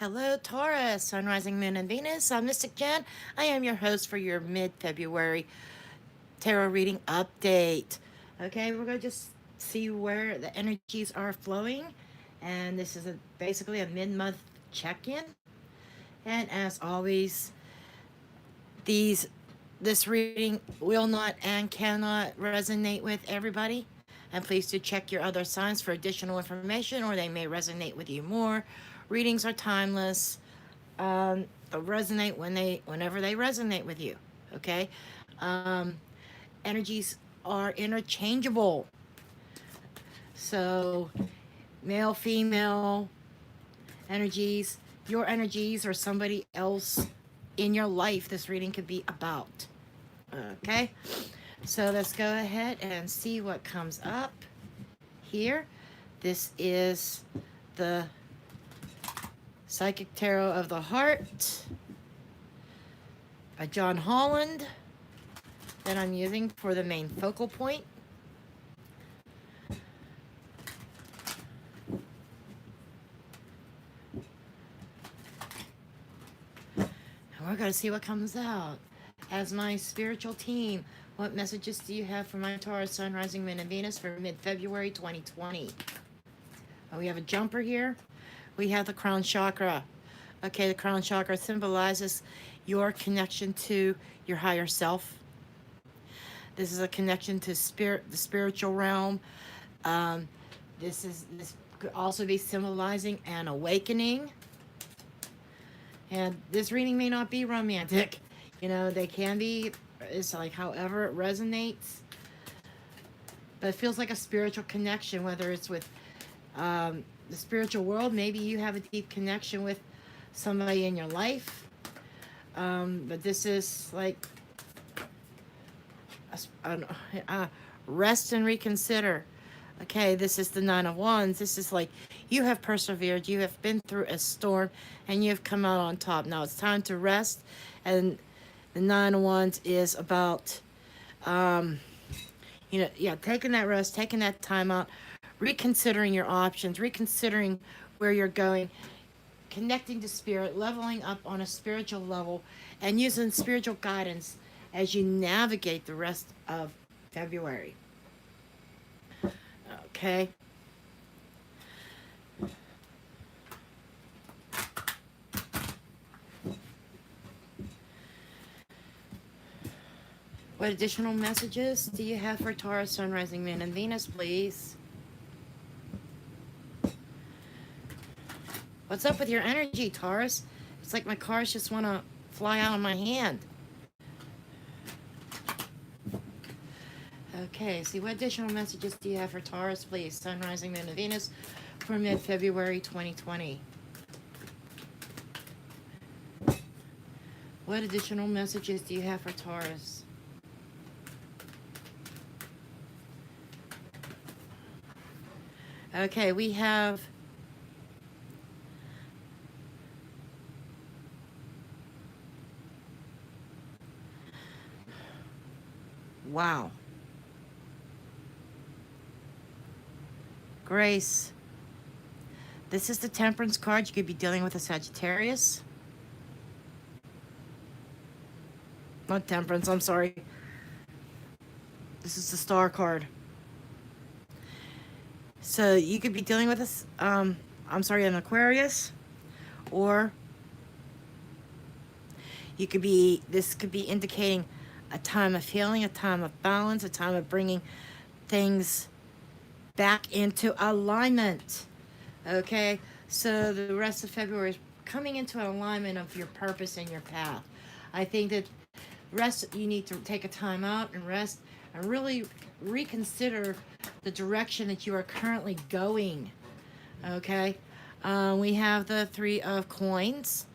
Hello, Taurus, Sun, Rising, Moon, and Venus. I'm Mystic Jen. I am your host for your mid-February tarot reading update. Okay, we're going to just see where the energies are flowing. And this is basically a mid-month check-in. And as always, these this reading will not and cannot resonate with everybody. And please do check your other signs for additional information, or they may resonate with you more. Readings are timeless. They'll resonate whenever they resonate with you. Okay, energies are interchangeable. So, male, female energies, your energies, or somebody else in your life. This reading could be about. Okay, so let's go ahead and see what comes up here. This is the Psychic Tarot of the Heart by John Holland that I'm using for the main focal point. And we're going to see what comes out. As my spiritual team, what messages do you have for my Taurus, Sun, Rising, Moon, and Venus for mid-February 2020? Oh, we have a jumper here. We have the crown chakra. Okay, the crown chakra symbolizes your connection to your higher self. This is a connection to spirit, the spiritual realm. This could also be symbolizing an awakening. And this reading may not be romantic. You know, they can be. It's like however it resonates. But it feels like a spiritual connection, whether it's with the spiritual world. Maybe you have a deep connection with somebody in your life. But this is like rest and reconsider. Okay, this is the Nine of Wands. This is like you have persevered, you have been through a storm, and you have come out on top. Now it's time to rest. And the Nine of Wands is about, taking that rest, taking that time out, reconsidering your options, reconsidering where you're going, connecting to spirit, leveling up on a spiritual level, and using spiritual guidance as you navigate the rest of February. Okay. What additional messages do you have for Taurus, Sun, Rising, Moon, and Venus, please? What's up with your energy, Taurus? It's like my cards just want to fly out of my hand. Okay, see what additional messages do you have for Taurus, please? Sun, Rising, Moon, and Venus for mid-February 2020. What additional messages do you have for Taurus? Okay, we have wow. Grace. This is the Temperance card. You could be dealing with a Sagittarius. Not Temperance, I'm sorry. This is the Star card. So you could be dealing with this, an Aquarius, or this could be indicating a time of healing, a time of balance, a time of bringing things back into alignment. Okay, so the rest of February is coming into an alignment of your purpose and your path. I think that you need to take a time out and rest and really reconsider the direction that you are currently going. Okay, we have the Three of Coins,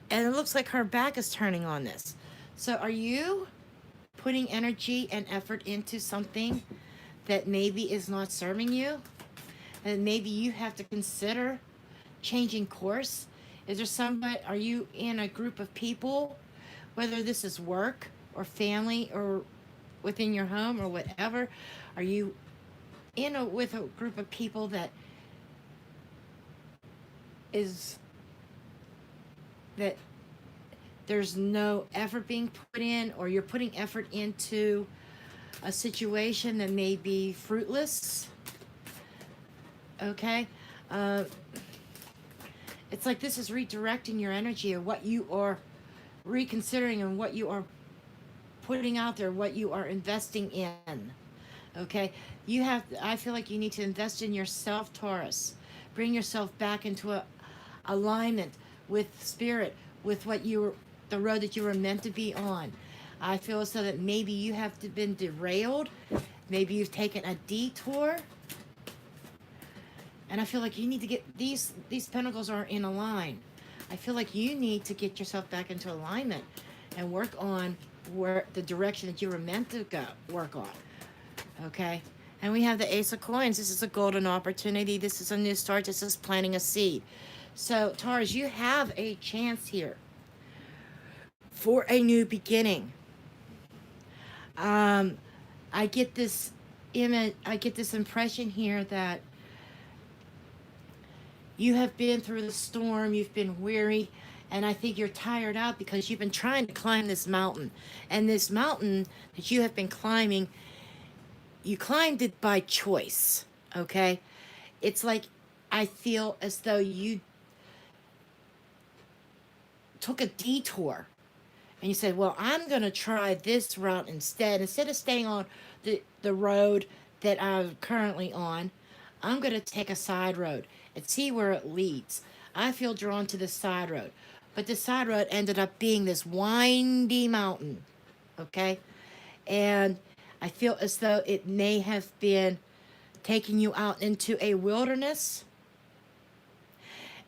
and it looks like her back is turning on this. So are you putting energy and effort into something that maybe is not serving you? And maybe you have to consider changing course. Are you in a group of people, whether this is work or family or within your home or whatever? Are you with a group of people that is that there's no effort being put in, or you're putting effort into a situation that may be fruitless. Okay? Uh, it's like this is redirecting your energy, or what you are reconsidering, and what you are putting out there, what you are investing in. Okay? I feel like you need to invest in yourself, Taurus. Bring yourself back into a alignment with spirit, with the road that you were meant to be on. I feel so that maybe you have been derailed. Maybe you've taken a detour. And I feel like you need to get these pentacles are in a line. I feel like you need to get yourself back into alignment and work on where the direction that you were meant to go work on. Okay? And we have the Ace of Coins. This is a golden opportunity. This is a new start. This is planting a seed. So, Taurus, you have a chance here for a new beginning. I get this impression here that you have been through the storm, you've been weary, and I think you're tired out because you've been trying to climb this mountain. And this mountain that you have been climbing, you climbed it by choice, okay? It's like I feel as though you took a detour and you said, well, I'm going to try this route instead of staying on the road that I'm currently on. I'm going to take a side road and see where it leads. I feel drawn to the side road, but the side road ended up being this windy mountain, okay? And I feel as though it may have been taking you out into a wilderness.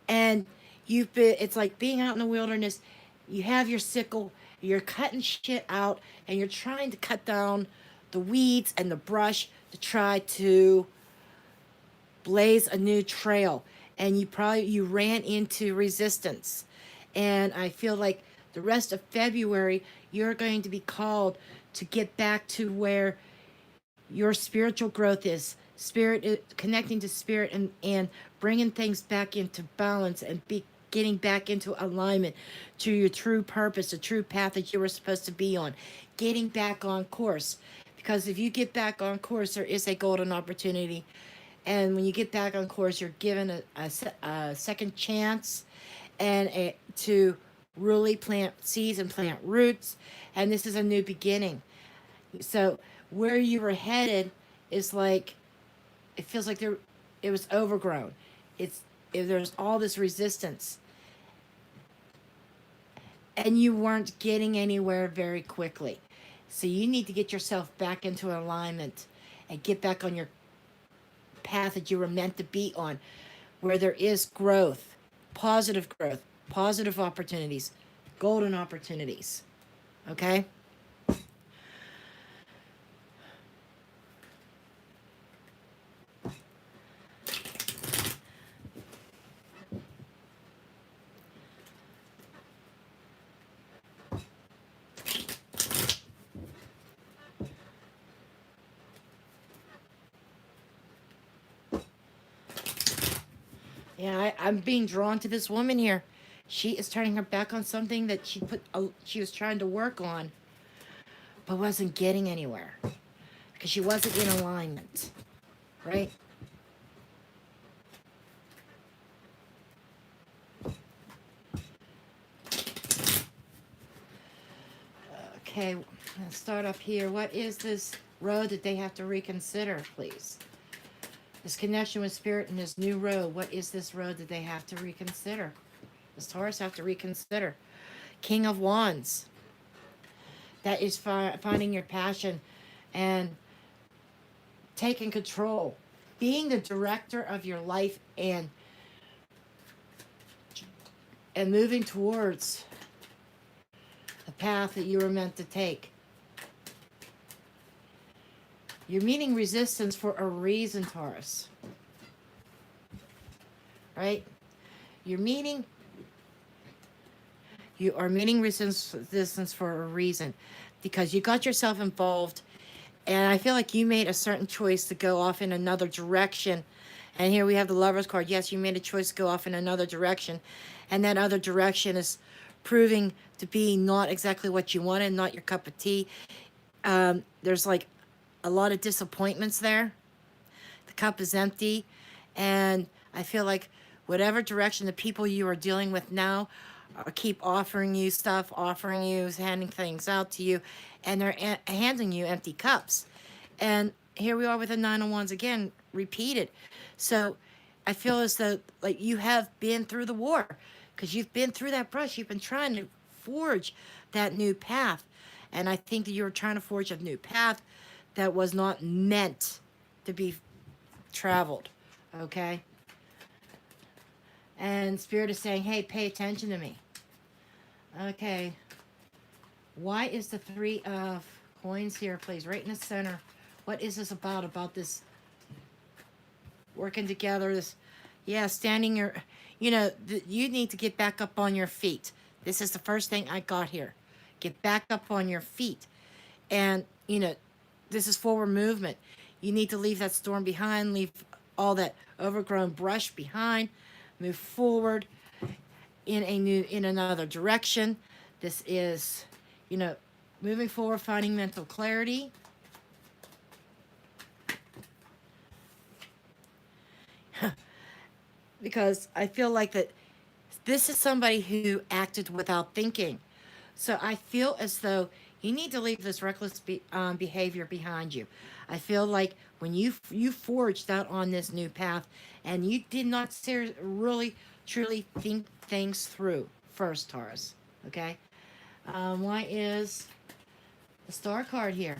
And it's like being out in the wilderness. You have your sickle, you're cutting shit out, and you're trying to cut down the weeds and the brush to try to blaze a new trail. And you ran into resistance. And I feel like the rest of February, you're going to be called to get back to where your spiritual growth is. Connecting to spirit, and bringing things back into balance, and getting back into alignment to your true purpose, the true path that you were supposed to be on. Getting back on course. Because if you get back on course, there is a golden opportunity. And when you get back on course, you're given a second chance and to really plant seeds and plant roots. And this is a new beginning. So where you were headed is like, it feels like it was overgrown. There's all this resistance. And you weren't getting anywhere very quickly. So you need to get yourself back into alignment and get back on your path that you were meant to be on, where there is growth, positive opportunities, golden opportunities. Okay? Yeah, I'm being drawn to this woman here. She is turning her back on something that she was trying to work on, but wasn't getting anywhere because she wasn't in alignment, right? Okay, let's start up here. What is this road that they have to reconsider, please? This connection with spirit and this new road. What is this road that they have to reconsider? Does Taurus have to reconsider? King of Wands. That is finding your passion and taking control. Being the director of your life and moving towards the path that you were meant to take. You're meeting resistance for a reason, Taurus. Right? You are meeting resistance for a reason, because you got yourself involved, and I feel like you made a certain choice to go off in another direction, And here we have the Lover's card. Yes, you made a choice to go off in another direction. And that other direction is proving to be not exactly what you wanted, not your cup of tea. There's like a lot of disappointments there. The cup is empty. And I feel like whatever direction the people you are dealing with now keep offering you stuff, offering you, handing things out to you, and they're handing you empty cups. And here we are with the Nine of Wands again, repeated. So I feel as though like you have been through the war because you've been through that brush. You've been trying to forge that new path. And I think that you were trying to forge a new path that was not meant to be traveled. Okay? And Spirit is saying, hey, pay attention to me. Okay. Why is the Three of Coins here, please? Right in the center. What is this about? About this working together, this, yeah, standing your, you need to get back up on your feet. This is the first thing I got here. Get back up on your feet. And, this is forward movement. You need to leave that storm behind, leave all that overgrown brush behind, move forward in another direction. This is, moving forward, finding mental clarity. Because I feel like that this is somebody who acted without thinking. So I feel as though you need to leave this reckless behavior behind you. I feel like when you forged out on this new path and you did not really, truly think things through first, Taurus. Okay? Why is the Star card here?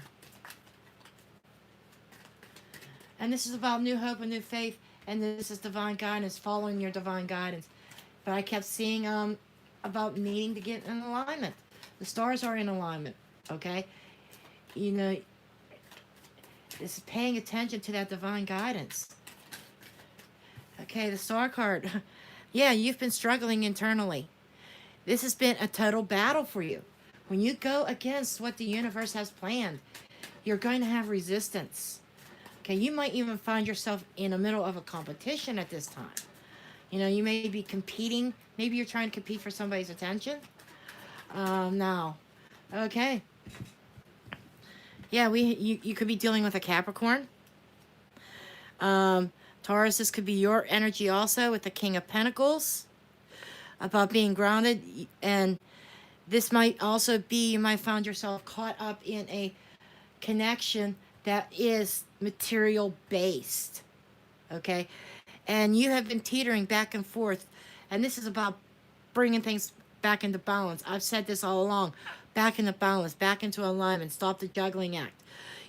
And this is about new hope and new faith. And this is divine guidance, following your divine guidance. But I kept seeing about needing to get in alignment. The stars are in alignment, okay? This is paying attention to that divine guidance. Okay, the Star card. Yeah, you've been struggling internally. This has been a total battle for you. When you go against what the universe has planned, you're going to have resistance. Okay, you might even find yourself in the middle of a competition at this time. You may be competing. Maybe you're trying to compete for somebody's attention. Now, okay. Yeah, you could be dealing with a Capricorn. Taurus, this could be your energy also with the King of Pentacles. About being grounded. And this might also be, you might find yourself caught up in a connection that is material based, okay? And you have been teetering back and forth, and this is about bringing things back into balance. I've said this all along. Back into balance, back into alignment. Stop the juggling act.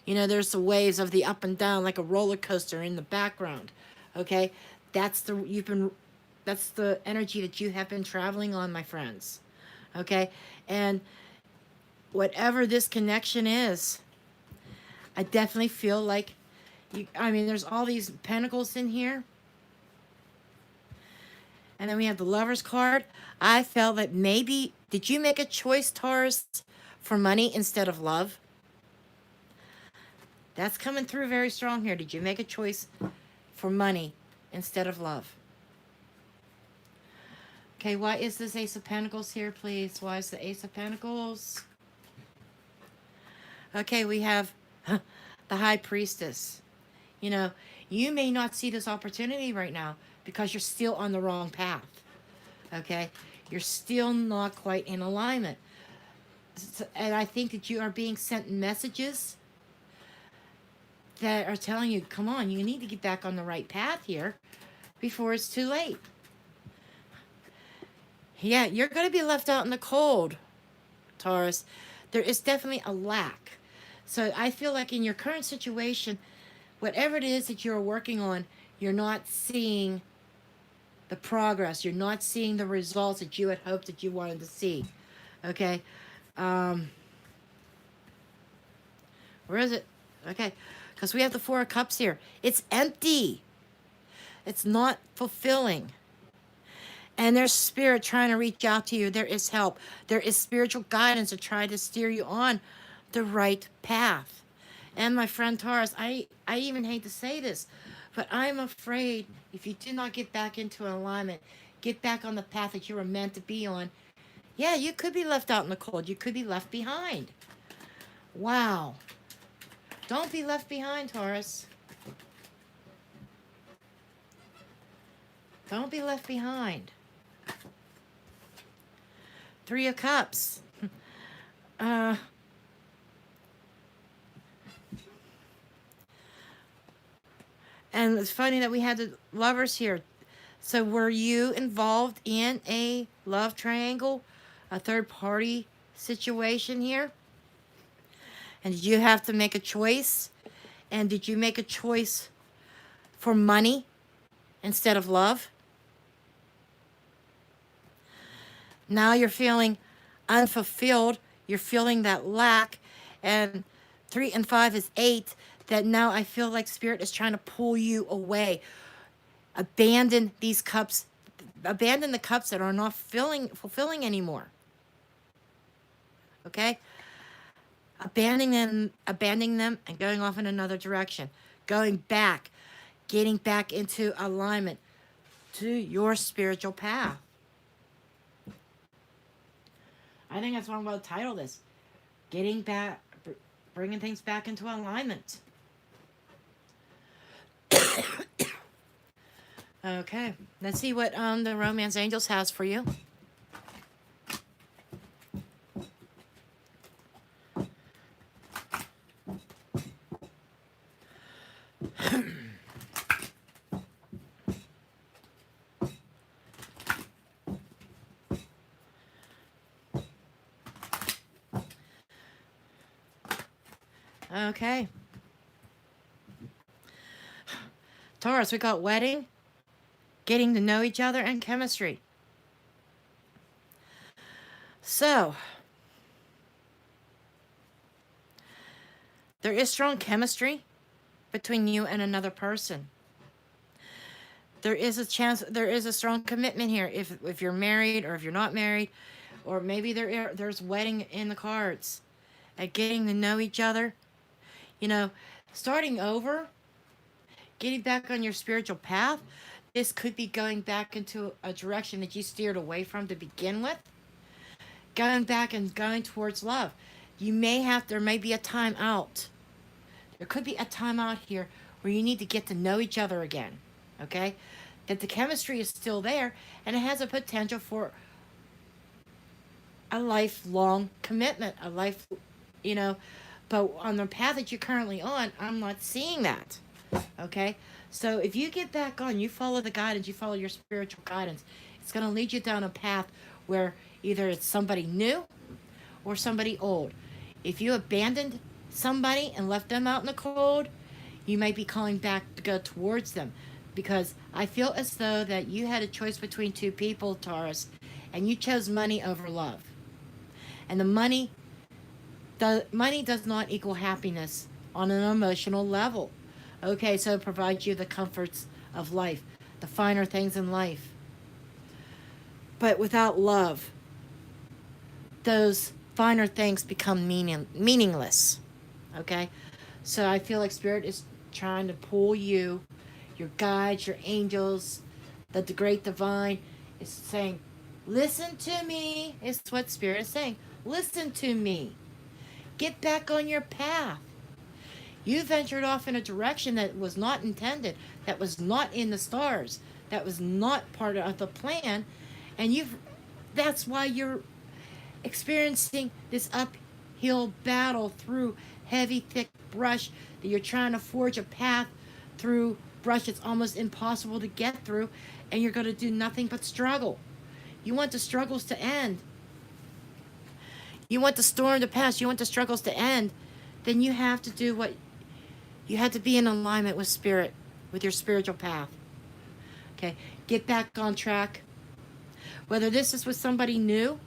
There's the waves of the up and down like a roller coaster in the background, okay? That's the energy that you have been traveling on, my friends, okay? And whatever this connection is, I definitely feel like, there's all these pentacles in here. And then we have the Lover's card. I felt that maybe, did you make a choice, Taurus, for money instead of love? That's coming through very strong here. Did you make a choice for money instead of love? Okay, why is this Ace of Pentacles here, please? Why is the Ace of Pentacles? Okay, we have the High Priestess. You may not see this opportunity right now because you're still on the wrong path. Okay? You're still not quite in alignment. And I think that you are being sent messages that are telling you, come on, you need to get back on the right path here before it's too late. Yeah, you're going to be left out in the cold, Taurus. There is definitely a lack. So I feel like in your current situation, whatever it is that you're working on, you're not seeing the progress. You're not seeing the results that you had hoped that you wanted to see. Okay? Where is it? Okay. Because we have the Four of Cups here. It's empty. It's not fulfilling. And there's spirit trying to reach out to you. There is help. There is spiritual guidance to try to steer you on the right path. And my friend Taurus, I even hate to say this, But I'm afraid if you do not get back into alignment, get back on the path that you were meant to be on, yeah, you could be left out in the cold. You could be left behind. Wow. Don't be left behind, Taurus. Don't be left behind. Three of Cups. uh, and it's funny that we had the Lovers here. So were you involved in a love triangle, a third party situation here? And did you have to make a choice? And did you make a choice for money instead of love? Now you're feeling unfulfilled. You're feeling that lack. And 3 and 5 is 8. That now I feel like Spirit is trying to pull you away. Abandon these cups. Abandon the cups that are not fulfilling anymore. Okay? Abandoning them and going off in another direction. Going back. Getting back into alignment to your spiritual path. I think that's what I'm going to title this. Getting back, bringing things back into alignment. Okay, let's see what the Romance Angels has for you. Okay. Taurus, we got wedding, getting to know each other, and chemistry. So, there is strong chemistry between you and another person. There is a chance, there is a strong commitment here if you're married or if you're not married, or maybe there's wedding in the cards. At getting to know each other, you know, starting over, getting back on your spiritual path. This could be going back into a direction that you steered away from to begin with. Going back and going towards love. There may be a time out. There could be a time out here where you need to get to know each other again. Okay? That the chemistry is still there and it has a potential for a lifelong commitment. But on the path that you're currently on, I'm not seeing that. Okay? So if you get back on, you follow the guidance, you follow your spiritual guidance, it's going to lead you down a path where either it's somebody new or somebody old. If you abandoned somebody and left them out in the cold, you might be calling back to go towards them. Because I feel as though that you had a choice between two people, Taurus, and you chose money over love. And the money does not equal happiness on an emotional level. Okay, so it provides you the comforts of life, the finer things in life. But without love, those finer things become meaningless. Okay? So I feel like Spirit is trying to pull you, your guides, your angels, the great divine is saying, listen to me. It's what Spirit is saying. Listen to me. Get back on your path. You ventured off in a direction that was not intended, that was not in the stars, that was not part of the plan, and that's why you're experiencing this uphill battle through heavy, thick brush, that you're trying to forge a path through brush that's almost impossible to get through, and you're going to do nothing but struggle. You want the struggles to end. You want the storm to pass. You want the struggles to end. Then you have to do what you have to be in alignment with Spirit, with your spiritual path. Okay, get back on track. Whether this is with somebody new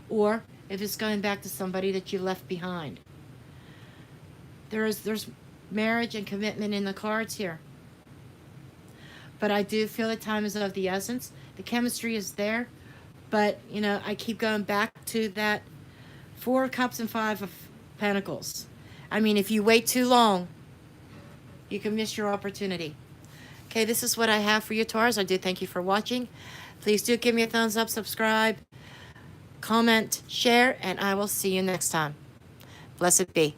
or if it's going back to somebody that you left behind. There's marriage and commitment in the cards here. But I do feel the time is of the essence. The chemistry is there. But, I keep going back to that 4 of Cups and 5 of Pentacles. I mean, if you wait too long, You can miss your opportunity. Okay, this is what I have for you, Taurus. I do thank you for watching. Please do give me a thumbs up, subscribe, comment, share, and I will see you next time. Blessed be.